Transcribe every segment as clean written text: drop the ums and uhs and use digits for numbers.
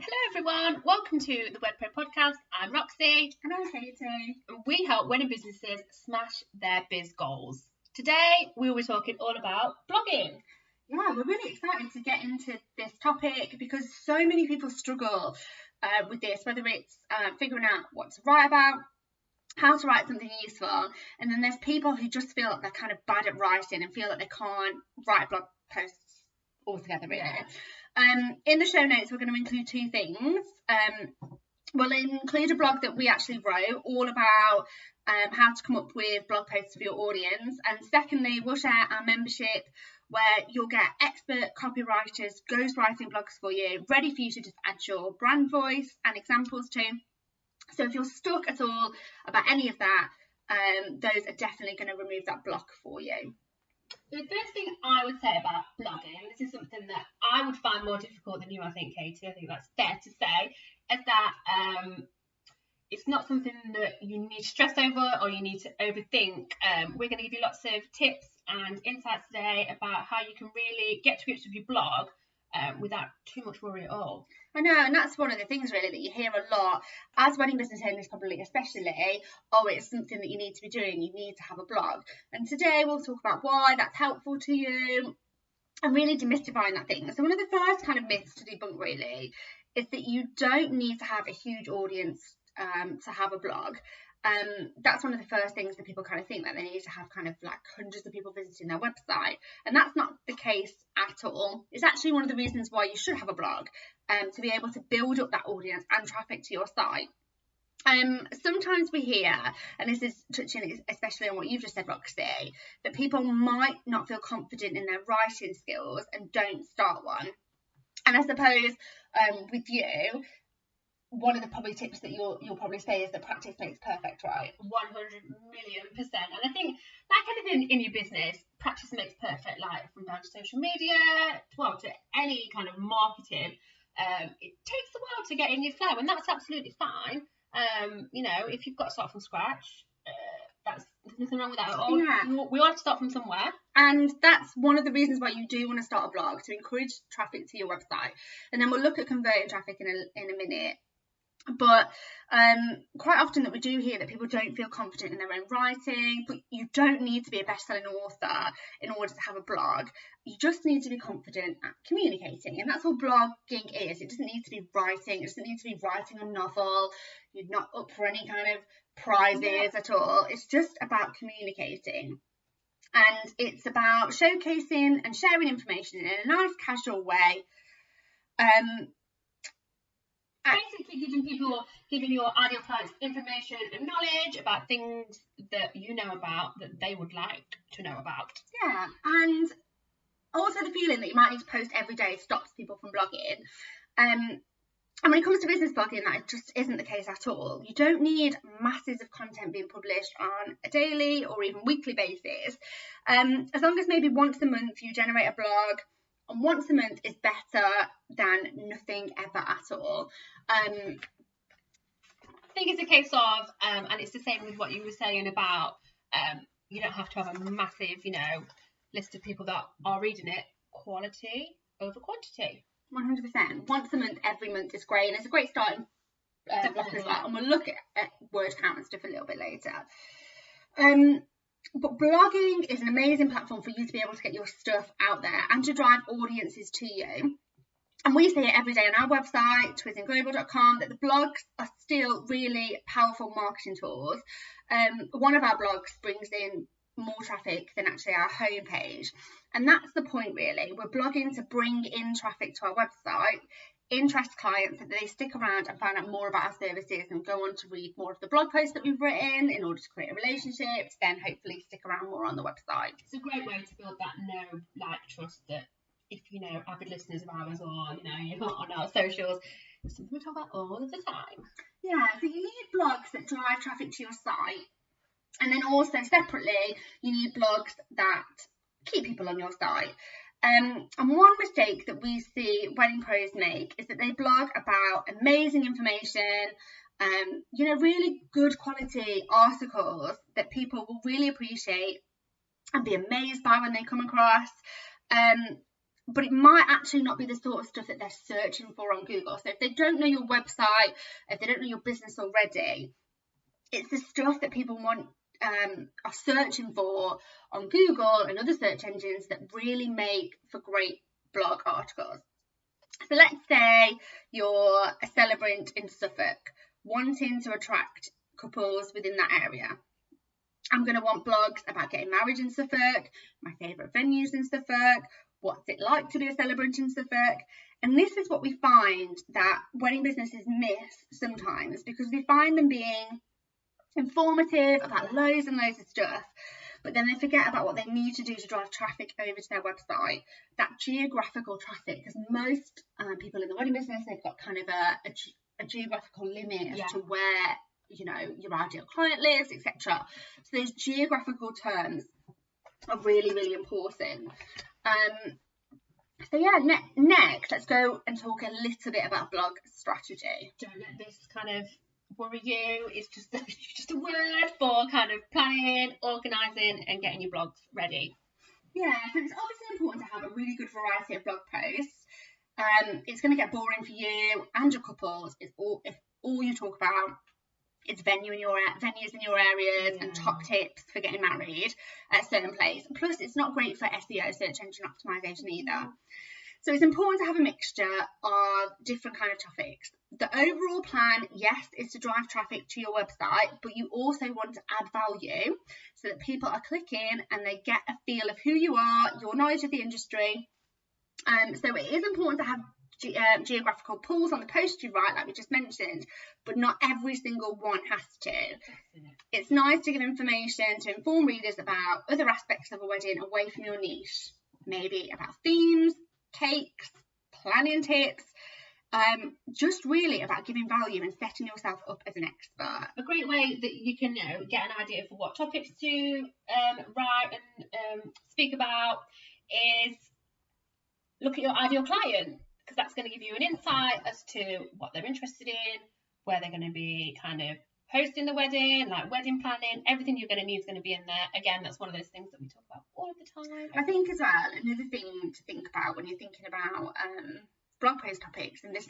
Hello everyone, welcome to the WordPro podcast. I'm Roxy. And I'm Katie. And we help wedding businesses smash their biz goals. Today we'll be talking all about blogging. Yeah, we're really excited to get into this topic because so many people struggle with this, whether it's figuring out what to write about, how to write something useful, and then there's people who just feel like they're kind of bad at writing and feel that they can't write blog posts altogether, really. Yeah. In the show notes, we're going to include two things. We'll include a blog that we actually wrote all about how to come up with blog posts for your audience. And secondly, we'll share our membership where you'll get expert copywriters ghostwriting blogs for you, ready for you to just add your brand voice and examples to. So if you're stuck at all about any of that, those are definitely going to remove that block for you. The first thing I would say about blogging, and this is something that I would find more difficult than you, I think, Katie, I think that's fair to say, is that it's not something that you need to stress over or you need to overthink. We're going to give you lots of tips and insights today about how you can really get to grips with your blog without too much worry at all. I know, and that's one of the things really that you hear a lot as wedding business owners, probably especially. Oh, it's something that you need to be doing. You need to have a blog. And today we'll talk about why that's helpful to you and really demystifying that thing. So one of the first kind of myths to debunk really is that you don't need to have a huge audience to have a blog. That's one of the first things that people kind of think, that they need to have kind of like hundreds of people visiting their website, and that's not the case at all. It's actually one of the reasons why you should have a blog, to be able to build up that audience and traffic to your site. Sometimes we hear, and this is touching especially on what you've just said, Roxy, that people might not feel confident in their writing skills and don't start one. And I suppose with you, one of the probably tips that you'll probably say is that practice makes perfect, right? 100 million %. And I think, like anything in your business, practice makes perfect. Like from down to social media, to any kind of marketing, it takes a while to get in your flow, and that's absolutely fine. If you've got to start from scratch, there's nothing wrong with that at all. Yeah. We all have to start from somewhere. And that's one of the reasons why you do want to start a blog, to encourage traffic to your website. And then we'll look at converting traffic in a minute. But quite often that we do hear that people don't feel confident in their own writing, but you don't need to be a best-selling author in order to have a blog. You just need to be confident at communicating, and that's all blogging is. It doesn't need to be writing. It doesn't need to be writing a novel. You're not up for any kind of prizes at all. It's just about communicating. And it's about showcasing and sharing information in a nice, casual way. Basically giving your ideal clients information and knowledge about things that you know about that they would like to know about. Yeah, and also the feeling that you might need to post every day stops people from blogging. And when it comes to business blogging, that just isn't the case at all. You don't need masses of content being published on a daily or even weekly basis. As long as maybe once a month you generate a blog, and once a month is better than nothing ever at all. I think it's a case of, and it's the same with what you were saying about, you don't have to have a massive, list of people that are reading it. Quality over quantity. 100%. Once a month, every month is great, and it's a great starting block as well. And we'll look at word count and stuff a little bit later. But blogging is an amazing platform for you to be able to get your stuff out there and to drive audiences to you. And we say it every day on our website, twizzingglobal.com, that the blogs are still really powerful marketing tools. One of our blogs brings in more traffic than actually our homepage. And that's the point, really. We're blogging to bring in traffic to our website, interest clients so that they stick around and find out more about our services and go on to read more of the blog posts that we've written in order to create a relationship, to then hopefully stick around more on the website. It's a great way to build that know, like, trust that if avid listeners of ours or you're on our socials, it's something we talk about all of the time. Yeah, so you need blogs that drive traffic to your site, and then also separately you need blogs that keep people on your site. And one mistake that we see wedding pros make is that they blog about amazing information, really good quality articles that people will really appreciate and be amazed by when they come across. but it might actually not be the sort of stuff that they're searching for on Google. So if they don't know your website, if they don't know your business already, it's the stuff that people want are searching for on Google and other search engines that really make for great blog articles. So let's say you're a celebrant in Suffolk, wanting to attract couples within that area. I'm going to want blogs about getting married in Suffolk, my favourite venues in Suffolk, what's it like to be a celebrant in Suffolk. And this is what we find that wedding businesses miss sometimes, because we find them being informative about loads and loads of stuff, but then they forget about what they need to do to drive traffic over to their website, that geographical traffic, because most people in the wedding business, they've got kind of a geographical limit as to where, you know, your ideal client lives, etc. So those geographical terms are really, really important. So yeah, next, let's go and talk a little bit about blog strategy. Don't let this kind of worry you. It's just a word for kind of planning, organising and getting your blogs ready. Yeah, so it's obviously important to have a really good variety of blog posts. It's going to get boring for you and your couples if all you talk about is venues in your areas and top tips for getting married at a certain place. Plus, it's not great for SEO, search engine optimization either. So it's important to have a mixture of different kind of topics. The overall plan, yes, is to drive traffic to your website, but you also want to add value so that people are clicking and they get a feel of who you are, your knowledge of the industry. So it is important to have geographical pulls on the post you write, like we just mentioned, but not every single one has to. It's nice to give information to inform readers about other aspects of a wedding away from your niche, maybe about themes, cakes, planning tips, just really about giving value and setting yourself up as an expert. A great way that you can get an idea for what topics to write and speak about is look at your ideal client, because that's going to give you an insight as to what they're interested in, where they're going to be kind of hosting the wedding, like wedding planning, everything you're going to need is going to be in there. Again, that's one of those things that we talk about all the time. I think as well, another thing to think about when you're thinking about blog post topics, and this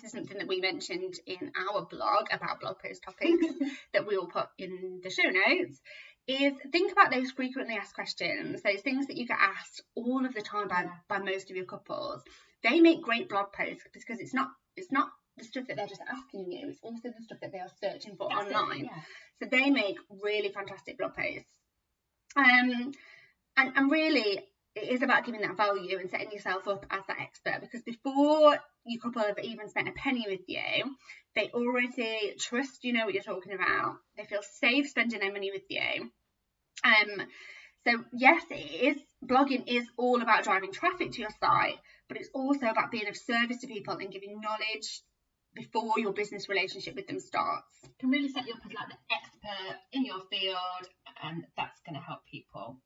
is something that we mentioned in our blog about blog post topics that we will put in the show notes, is think about those frequently asked questions, those things that you get asked all of the time by most of your couples. They make great blog posts because it's not the stuff that they're just asking you, it's also the stuff that they are searching for online. So they make really fantastic blog posts. And really, it is about giving that value and setting yourself up as that expert, because before your couple have even spent a penny with you, they already trust you know what you're talking about. They feel safe spending their money with you. So yes, blogging is all about driving traffic to your site, but it's also about being of service to people and giving knowledge before your business relationship with them starts. You can really set you up as like the expert in your field, and that's going to help people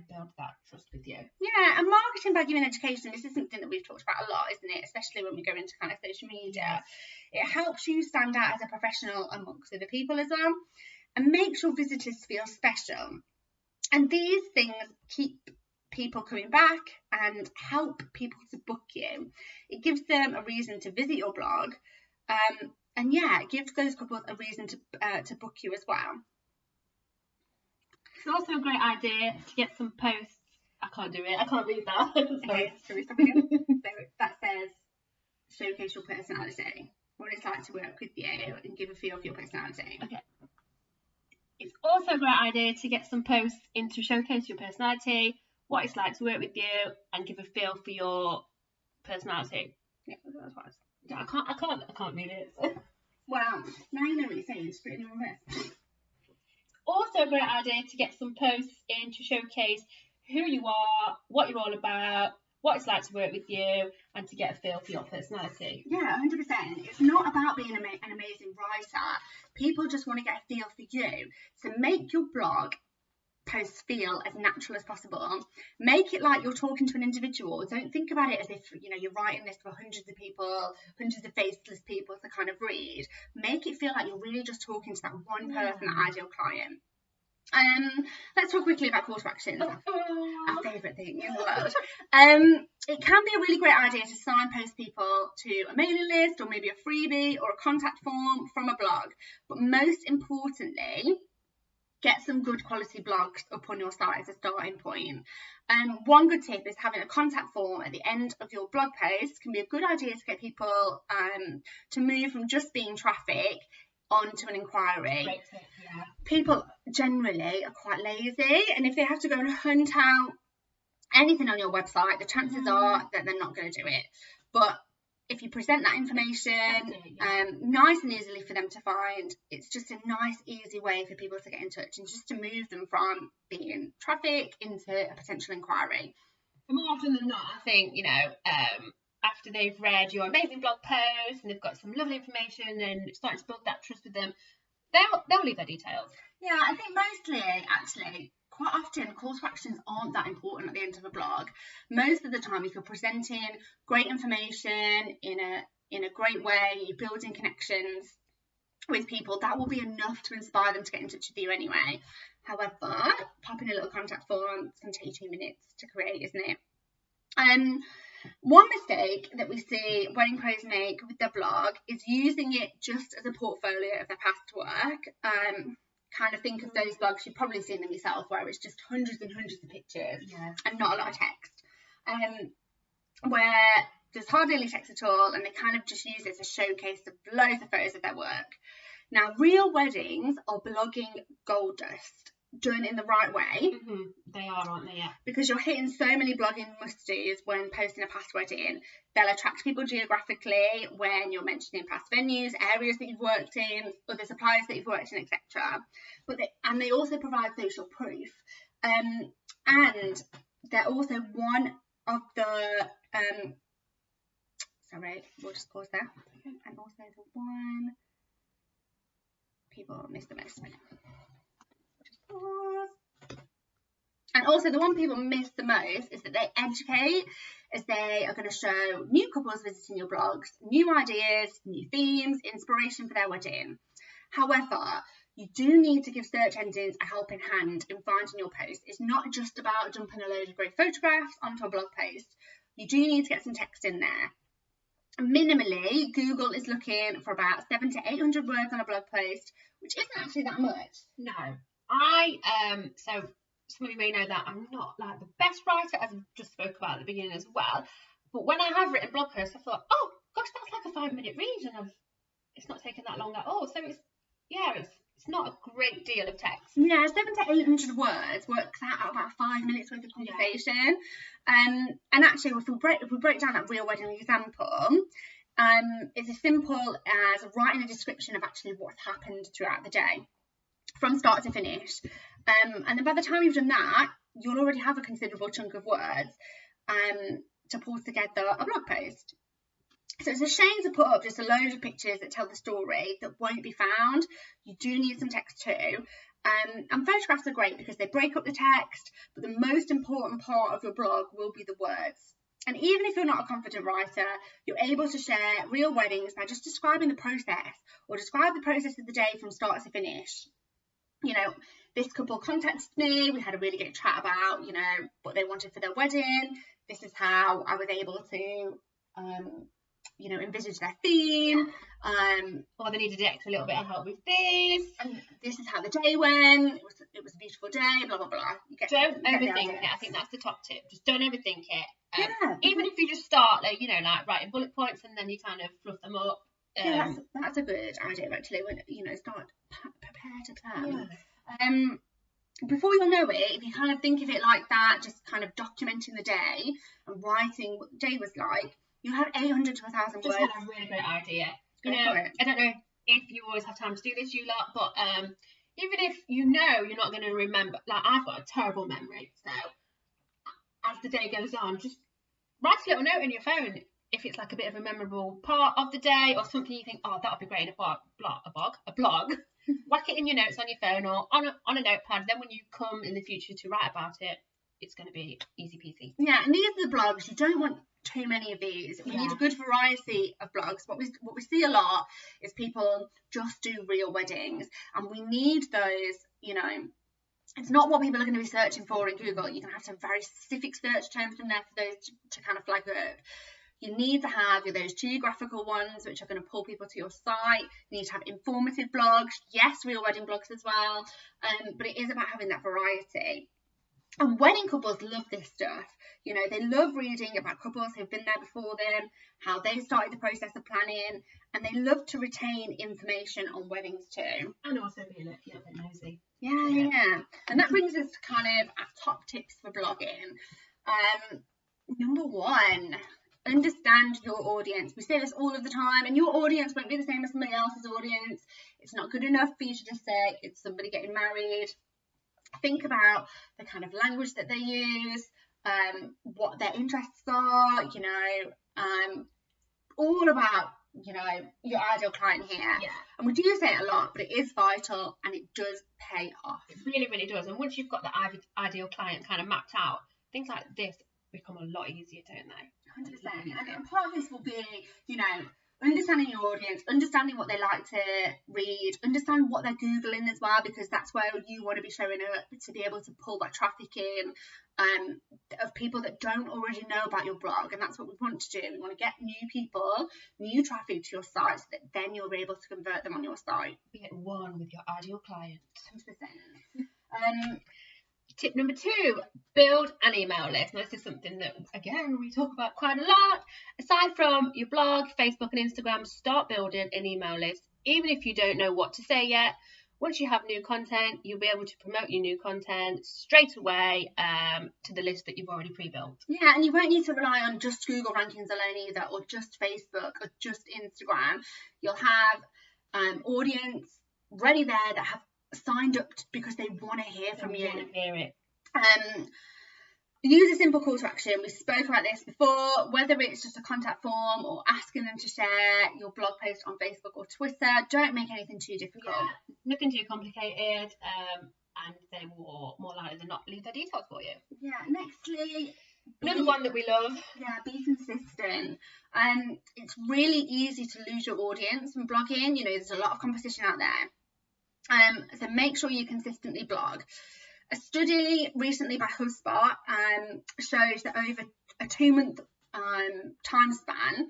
build that trust with you. Yeah, and marketing by giving education, this is something that we've talked about a lot, isn't it? Especially when we go into kind of social media. It helps you stand out as a professional amongst other people as well, and makes your visitors feel special. And these things keep people coming back and help people to book you. It gives them a reason to visit your blog, and it gives those couples a reason to book you as well. It's also a great idea to get some posts. I can't do it. I can't read that. Okay, shall we stop again? So that says, showcase your personality. What it's like to work with you and give a feel for your personality. Okay. It's also a great idea to get some posts in to showcase your personality, what it's like to work with you, and give a feel for your personality. Yeah, that's what I can't read it. Well, now you know what you're saying. Just put it in reverse. Also a great idea to get some posts in to showcase who you are, what you're all about, what it's like to work with you, and to get a feel for your personality. Yeah, 100%. It's not about being an amazing writer. People just want to get a feel for you. So make your blog posts feel as natural as possible. Make it like you're talking to an individual. Don't think about it as if you're writing this for hundreds of people, hundreds of faceless people to kind of read. Make it feel like you're really just talking to that one person, that ideal client. Let's talk quickly about call to actions. Our favourite thing in the world. It can be a really great idea to signpost people to a mailing list or maybe a freebie or a contact form from a blog. But most importantly, get some good quality blogs up on your site as a starting point. One good tip is having a contact form at the end of your blog post can be a good idea to get people to move from just being traffic onto an inquiry. Great tip, yeah. People generally are quite lazy, and if they have to go and hunt out anything on your website, the chances are that they're not going to do it. But if you present that information nice and easily for them to find, it's just a nice, easy way for people to get in touch and just to move them from being traffic into a potential inquiry. More often than not, I think, after they've read your amazing blog post and they've got some lovely information and starting to build that trust with them, they'll leave their details. Yeah, I think mostly, actually, quite often call to actions aren't that important at the end of a blog. Most of the time, if you're presenting great information in a great way, you're building connections with people, that will be enough to inspire them to get in touch with you anyway. However, popping a little contact form can take 2 minutes to create, isn't it? One mistake that we see wedding pros make with their blog is using it just as a portfolio of their past work. Kind of think of those blogs, you've probably seen them yourself, where it's just hundreds and hundreds of pictures and not a lot of text, where there's hardly any text at all, and they kind of just use it as a showcase of loads of photos of their work. Now, real weddings are blogging gold dust, done in the right way. They are, aren't they? Yeah. Because you're hitting so many blogging must-dos when posting a past wedding. They'll attract people geographically when you're mentioning past venues, areas that you've worked in, other suppliers that you've worked in, etc. And they also provide social proof. And they're also one of the sorry, we'll just pause there. And also the one people miss the most. Just pause. And also the one people miss the most is that they educate, as they are going to show new couples visiting your blogs, new ideas, new themes, inspiration for their wedding. However, you do need to give search engines a helping hand in finding your post. It's not just about dumping a load of great photographs onto a blog post. You do need to get some text in there. Minimally, Google is looking for about 700 to 800 words on a blog post, which isn't actually that much. No. So some of you may know that I'm not like the best writer, as I just spoke about at the beginning as well. But when I have written blog posts, I thought, oh gosh, that's like a 5-minute read, and it's not taken that long at all. So it's not a great deal of text. Yeah, 700 to 800 words works out about 5 minutes worth of conversation. And actually, if we break down that real wedding example, it's as simple as writing a description of actually what's happened throughout the day, from start to finish. And then by the time you've done that, you'll already have a considerable chunk of words to pull together a blog post. So it's a shame to put up just a load of pictures that tell the story that won't be found. You do need some text too. And photographs are great because they break up the text, but the most important part of your blog will be the words. And even if you're not a confident writer, you're able to share real weddings by just describing the process, or describe the process of the day from start to finish. This couple contacted me, we had a really good chat about, what they wanted for their wedding. This is how I was able to, envisage their theme. Or they needed extra little bit of help with this. And this is how the day went. It was a beautiful day, blah, blah, blah. Don't overthink it. I think that's the top tip. Just don't overthink it. Even if you just start, writing bullet points and then you kind of fluff them up. That's a good idea, actually, when, start prepare to plan. Before you'll know it, if you kind of think of it like that, just kind of documenting the day and writing what the day was like, you'll have 800 to 1,000 words. Just had a really great idea. I don't know if you always have time to do this, you lot, but even if you're not going to remember, like I've got a terrible memory, so as the day goes on, just write a little note in your phone if it's like a bit of a memorable part of the day or something you think, oh, that would be great in a blog. Whack it in your notes on your phone or on a notepad. Then when you come in the future to write about it, it's going to be easy peasy. Yeah, and these are the blogs. You don't want too many of these. We need a good variety of blogs. What we see a lot is people just do real weddings, and we need those, It's not what people are going to be searching for in Google. You're going to have some very specific search terms in there for those to kind of flag up. You need to have those geographical ones, which are going to pull people to your site. You need to have informative blogs. Yes, real wedding blogs as well. But it is about having that variety. And wedding couples love this stuff. You know, they love reading about couples who've been there before them, how they started the process of planning, and they love to retain information on weddings too. And also be a little bit nosy. Yeah. And that brings us to kind of our top tips for blogging. Number one, understand your audience. We say this all of the time, and your audience won't be the same as somebody else's audience. It's not good enough for you to just say it's somebody getting married. Think about the kind of language that they use, what their interests are, all about, your ideal client here. Yeah. And we do say it a lot, but it is vital and it does pay off. It really, really does. And once you've got the ideal client kind of mapped out, things like this become a lot easier, don't they? 100%. And part of this will be, understanding your audience, understanding what they like to read, understand what they're Googling as well, because that's where you want to be showing up to be able to pull that traffic in of people that don't already know about your blog. And that's what we want to do. We want to get new people, new traffic to your site, so that then you'll be able to convert them on your site. Be at one with your ideal client. 100%. Tip number 2, build an email list. Now, this is something that, again, we talk about quite a lot. Aside from your blog, Facebook and Instagram, start building an email list. Even if you don't know what to say yet, once you have new content, you'll be able to promote your new content straight away to the list that you've already pre-built. Yeah, and you won't need to rely on just Google rankings alone either, or just Facebook, or just Instagram. You'll have audience ready there that have signed up because they want to hear from you. Want to hear it. Use a simple call to action. We spoke about this before, whether it's just a contact form or asking them to share your blog post on Facebook or Twitter. Don't make anything too difficult. Yeah, nothing too complicated, and they will more likely than not leave their details for you. Yeah, nextly, another one that we love. Yeah, be consistent. It's really easy to lose your audience from blogging. There's a lot of competition out there. So make sure you consistently blog. A study recently by HubSpot shows that over a 2-month time span,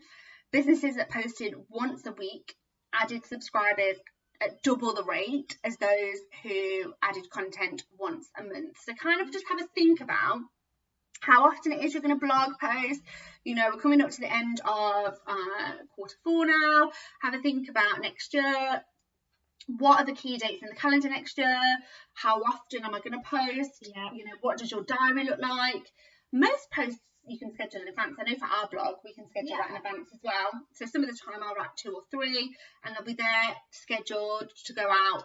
businesses that posted once a week added subscribers at double the rate as those who added content once a month. So kind of just have a think about how often it is you're going to blog post. We're coming up to the end of Q4 now. Have a think about next year. What are the key dates in the calendar next year? How often am I going to post? Yeah. What does your diary look like? Most posts you can schedule in advance. I know for our blog, we can schedule that in advance as well. So some of the time I'll write 2 or 3 and they'll be there scheduled to go out,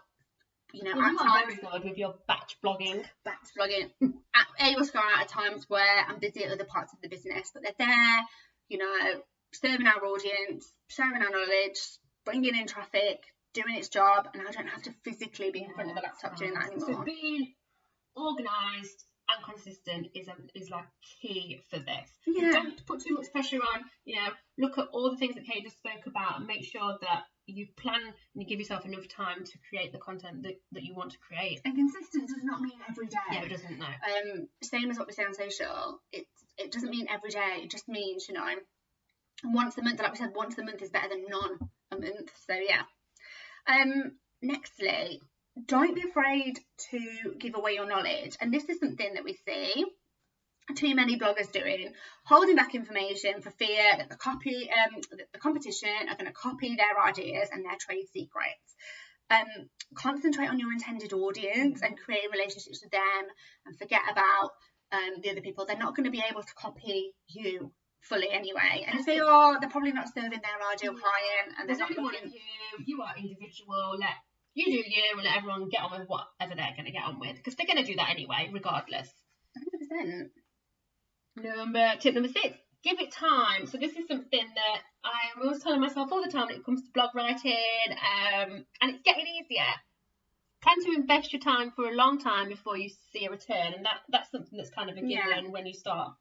you are very good with your batch blogging. Able to go out at times where I'm busy at other parts of the business, but they're there, serving our audience, sharing our knowledge, bringing in traffic, doing its job, and I don't have to physically be in front of the laptop doing that anymore. So being organised and consistent is like key for this. Yeah. Don't put too much pressure on. Look at all the things that Kate just spoke about and make sure that you plan and you give yourself enough time to create the content that you want to create. And consistent does not mean every day. Yeah, it doesn't, no. Same as what we say on social. It doesn't mean every day. It just means, once a month. Like we said, once a month is better than none a month. So yeah. Nextly, don't be afraid to give away your knowledge. And this is something that we see too many bloggers doing, holding back information for fear that the competition are going to copy their ideas and their trade secrets. Concentrate on your intended audience and create relationships with them, and forget about the other people. They're not going to be able to copy you fully anyway, and if they are, they're probably not serving their ideal client, and there's only one of you are individual. Let you do you and let everyone get on with whatever they're going to get on with, because they're going to do that anyway regardless. 100%. Tip number 6, give it time. So this is something that I'm always telling myself all the time when it comes to blog writing, and it's getting easier. Plan to invest your time for a long time before you see a return, and that's something that's kind of a given when you start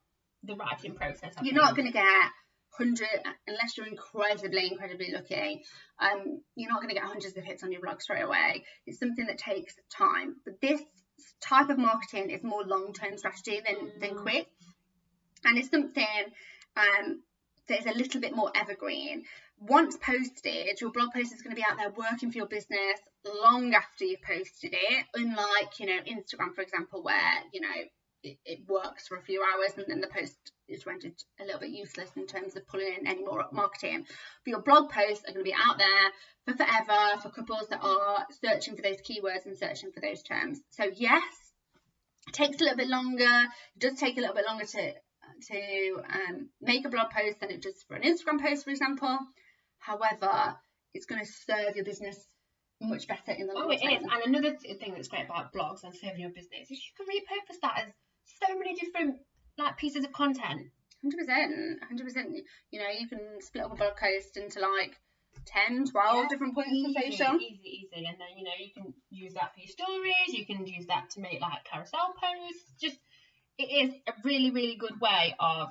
the writing process. You're not going to get 100 unless you're incredibly lucky. You're not going to get hundreds of hits on your blog straight away. It's something that takes time, but this type of marketing is more long-term strategy than quick, and it's something that is a little bit more evergreen. Once posted, your blog post is going to be out there working for your business long after you've posted it, unlike, you know, Instagram, for example, where, you know, it works for a few hours and then the post is rendered a little bit useless in terms of pulling in any more marketing. But your blog posts are going to be out there for forever for couples that are searching for those keywords and searching for those terms. So yes, it takes a little bit longer. It does take a little bit longer to make a blog post than it does for an Instagram post, for example. However, it's going to serve your business much better in the long term. Oh, it is. And another thing that's great about blogs and serving your business is you can repurpose that as so many different like pieces of content. 100%. You know, you can split up a blog post into like 10, 12 different points of conversation. Easy. And then, you know, you can use that for your stories. You can use that to make like carousel posts. Just, it is a really, really good way of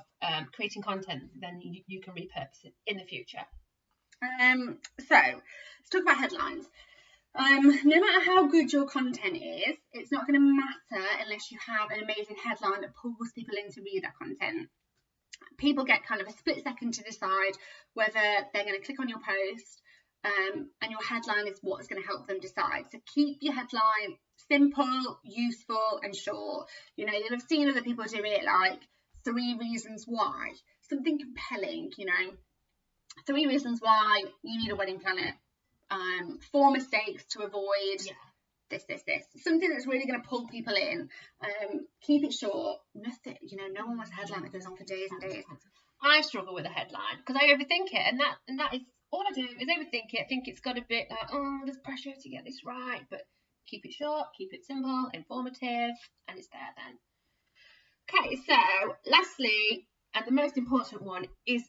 creating content then you can repurpose it in the future. So let's talk about headlines. No matter how good your content is, it's not going to matter unless you have an amazing headline that pulls people in to read that content. People get kind of a split second to decide whether they're going to click on your post, and your headline is what's going to help them decide. So keep your headline simple, useful and short. You know, you'll have seen other people do it like 3 reasons why, something compelling, you know, 3 reasons why you need a wedding planner, 4 mistakes to avoid this, something that's really going to pull people in. Keep it short. Nothing, you know, no one wants a headline that goes on for days and days. I struggle with a headline because I overthink it, and that is all I do is overthink it. I think it's got a bit like, oh, there's pressure to get this right, but keep it short, keep it simple, informative, and it's there then. Okay, so lastly, and the most important one is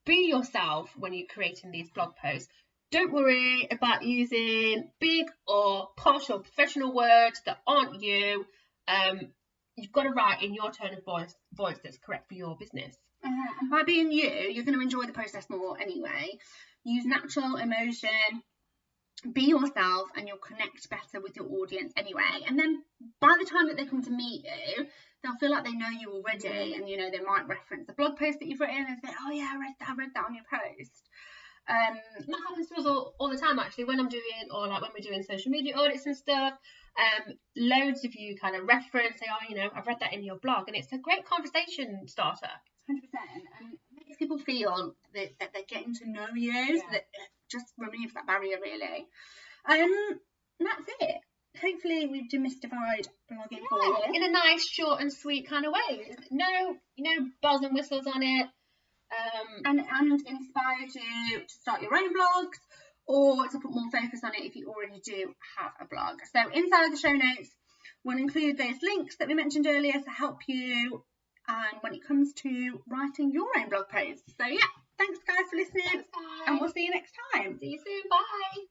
be yourself when you're creating these blog posts. Don't worry about using big or posh or professional words that aren't you. You've got to write in your tone of voice that's correct for your business. And by being you're going to enjoy the process more anyway. Use natural emotion, be yourself, and you'll connect better with your audience anyway. And then by the time that they come to meet you, they'll feel like they know you already, and you know, they might reference the blog post that you've written and say, oh yeah, I read that on your post. That happens to us all the time actually, when I'm doing, or like when we're doing social media audits and stuff. Loads of you kind of reference, say, oh, you know, I've read that in your blog, and it's a great conversation starter. 100%, and it makes people feel that they're getting to know you, so that it just removes that barrier really. That's it. Hopefully we've demystified blogging for you in a nice, short and sweet kind of way. No, bells and whistles on it. And inspired you to start your own blogs, or to put more focus on it if you already do have a blog. So inside of the show notes, we'll include those links that we mentioned earlier to help you when it comes to writing your own blog posts. So yeah, thanks guys for listening. Thanks, guys. And we'll see you next time. See you soon. Bye.